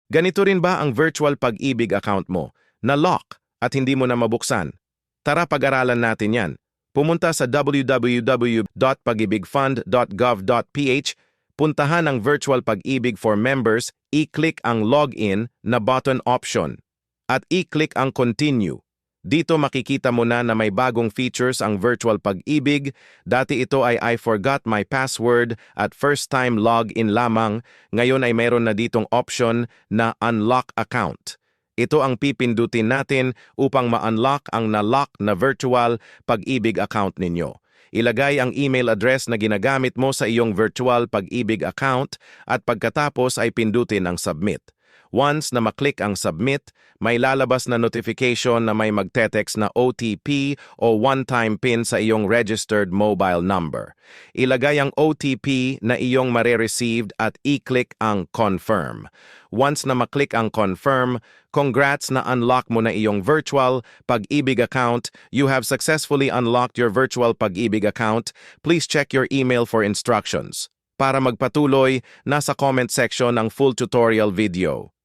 Ganito rin ba ang virtual pag-ibig account mo, na lock at hindi mo na mabuksan? Tara pag-aralan natin yan. Pumunta sa www.pagibigfund.gov.ph, puntahan ang virtual pag-ibig for members, i-click ang login na button option, at i-click ang continue. Dito makikita mo na may bagong features ang virtual pag-ibig. Dati ito ay I forgot my password at first time login lamang. Ngayon ay mayroon na ditong option na unlock account. Ito ang pipindutin natin upang ma-unlock ang na-lock na virtual pag-ibig account ninyo. Ilagay ang email address na ginagamit mo sa iyong virtual pag-ibig account at pagkatapos ay pindutin ang submit. Once na maklik ang submit, may lalabas na notification na may magte-text na OTP o one-time PIN sa iyong registered mobile number. Ilagay ang OTP na iyong mare-received at i-click ang confirm. Once na maklik ang confirm, congrats na unlock mo na iyong virtual pag-ibig account. You have successfully unlocked your virtual pag-ibig account. Please check your email for instructions. Para magpatuloy, nasa comment section ang full tutorial video.